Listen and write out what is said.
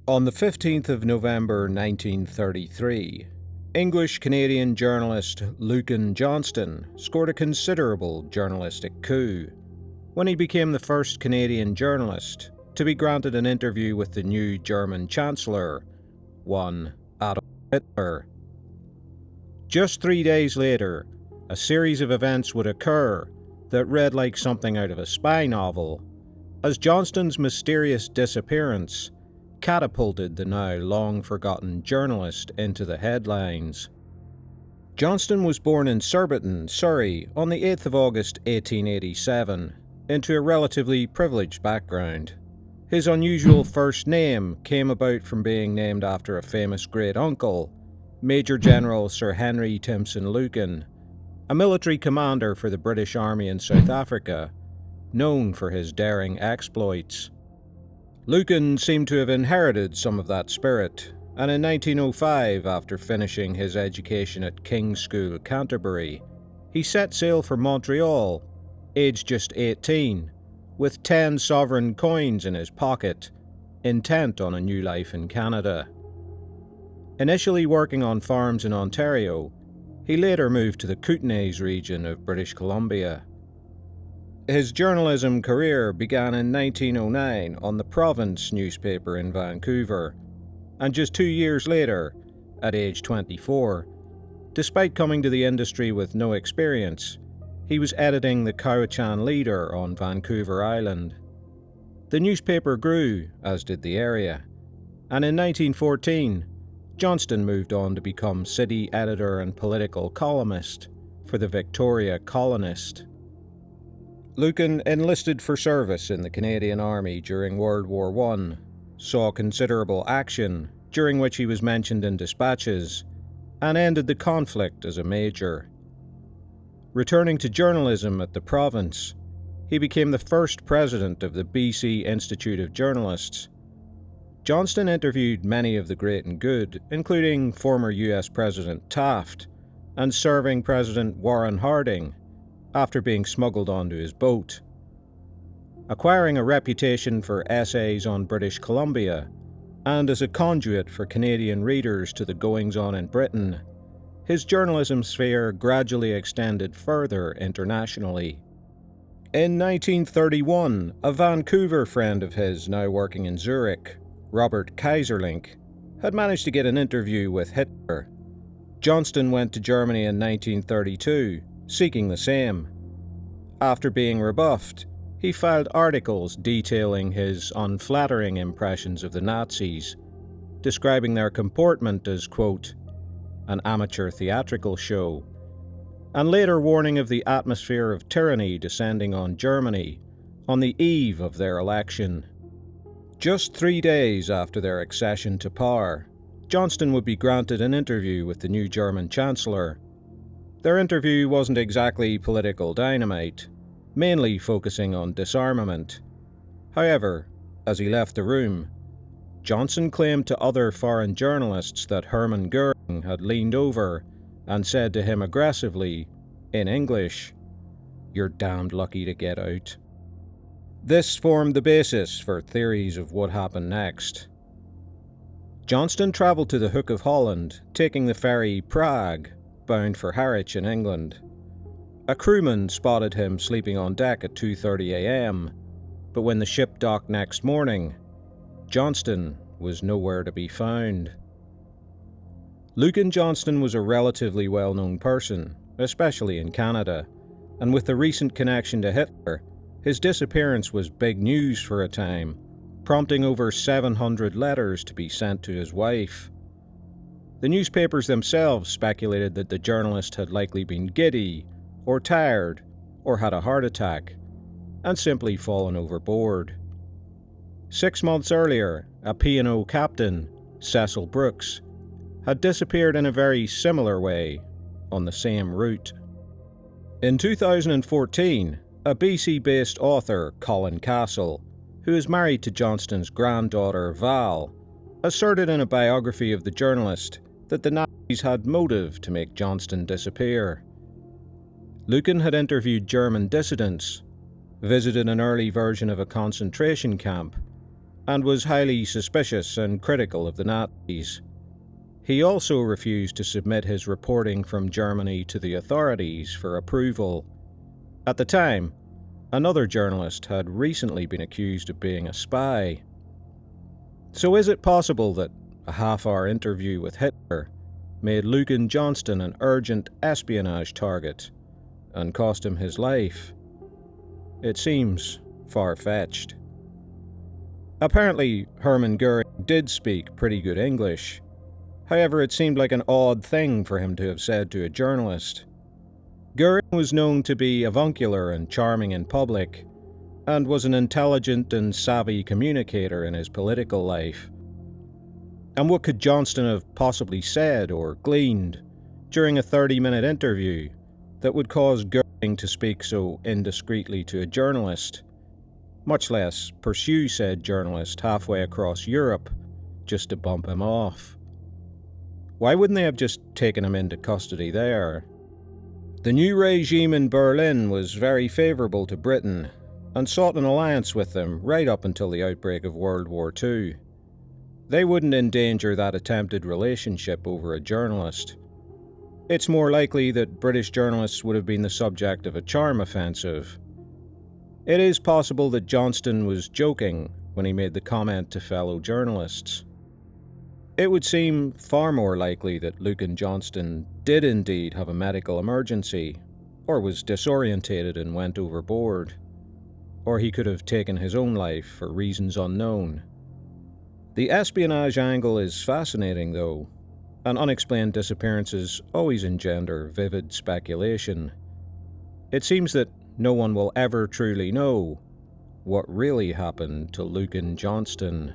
On the 15th of November 1933, English-Canadian journalist Lukin Johnston scored a considerable journalistic coup when he became the first Canadian journalist to be granted an interview with the new German Chancellor, one Adolf Hitler. Just 3 days later, a series of events would occur that read like something out of a spy novel, as Johnston's mysterious disappearance catapulted the now long-forgotten journalist into the headlines. Johnston was born in Surbiton, Surrey, on the 8th of August 1887, into a relatively privileged background. His unusual first name came about from being named after a famous great-uncle, Major General Sir Henry Timpson Lukin, a military commander for the British Army in South Africa, known for his daring exploits. Lukin seemed to have inherited some of that spirit, and in 1905, after finishing his education at King's School, Canterbury, he set sail for Montreal, aged just 18, with 10 sovereign coins in his pocket, intent on a new life in Canada. Initially working on farms in Ontario, he later moved to the Kootenays region of British Columbia. His journalism career began in 1909 on the Province newspaper in Vancouver, and just 2 years later, at age 24, despite coming to the industry with no experience, he was editing the Cowichan Leader on Vancouver Island. The newspaper grew, as did the area, and in 1914, Johnston moved on to become city editor and political columnist for the Victoria Colonist. Lukin enlisted for service in the Canadian Army during World War I, saw considerable action, during which he was mentioned in dispatches, and ended the conflict as a major. Returning to journalism at the Province, he became the first president of the BC Institute of Journalists. Johnston interviewed many of the great and good, including former US President Taft and serving President Warren Harding, after being smuggled onto his boat. Acquiring a reputation for essays on British Columbia, and as a conduit for Canadian readers to the goings-on in Britain, his journalism sphere gradually extended further internationally. In 1931, a Vancouver friend of his, now working in Zurich, Robert Kaiserlink, had managed to get an interview with Hitler. Johnston went to Germany in 1932, seeking the same. After being rebuffed, he filed articles detailing his unflattering impressions of the Nazis, describing their comportment as, quote, an amateur theatrical show, and later warning of the atmosphere of tyranny descending on Germany on the eve of their election. Just 3 days after their accession to power, Johnston would be granted an interview with the new German Chancellor. Their interview wasn't exactly political dynamite, mainly focusing on disarmament. However, as he left the room, Johnston claimed to other foreign journalists that Hermann Goering had leaned over and said to him aggressively, in English, "You're damned lucky to get out." This formed the basis for theories of what happened next. Johnston travelled to the Hook of Holland, taking the ferry Prague, bound for Harwich in England. A crewman spotted him sleeping on deck at 2:30 a.m, but when the ship docked next morning, Johnston was nowhere to be found. Lukin Johnston was a relatively well-known person, especially in Canada, and with the recent connection to Hitler, his disappearance was big news for a time, prompting over 700 letters to be sent to his wife. The newspapers themselves speculated that the journalist had likely been giddy, or tired, or had a heart attack, and simply fallen overboard. 6 months earlier, a P&O captain, Cecil Brooks, had disappeared in a very similar way on the same route. In 2014, a BC-based author, Colin Castle, who is married to Johnston's granddaughter Val, asserted in a biography of the journalist that the Nazis had motive to make Johnston disappear. Lukin had interviewed German dissidents, visited an early version of a concentration camp, and was highly suspicious and critical of the Nazis. He also refused to submit his reporting from Germany to the authorities for approval. At the time, another journalist had recently been accused of being a spy. So is it possible that a half-hour interview with Hitler made Lukin Johnston an urgent espionage target and cost him his life? It seems far-fetched. Apparently, Hermann Goering did speak pretty good English. However, it seemed like an odd thing for him to have said to a journalist. Goering was known to be avuncular and charming in public, and was an intelligent and savvy communicator in his political life. And what could Johnston have possibly said or gleaned during a 30-minute interview that would cause Goering to speak so indiscreetly to a journalist, much less pursue said journalist halfway across Europe just to bump him off? Why wouldn't they have just taken him into custody there? The new regime in Berlin was very favourable to Britain and sought an alliance with them right up until the outbreak of World War II. They wouldn't endanger that attempted relationship over a journalist. It's more likely that British journalists would have been the subject of a charm offensive. It is possible that Johnston was joking when he made the comment to fellow journalists. It would seem far more likely that Lukin Johnston did indeed have a medical emergency, or was disorientated and went overboard, or he could have taken his own life for reasons unknown. The espionage angle is fascinating though, and unexplained disappearances always engender vivid speculation. It seems that no one will ever truly know what really happened to Lukin Johnston.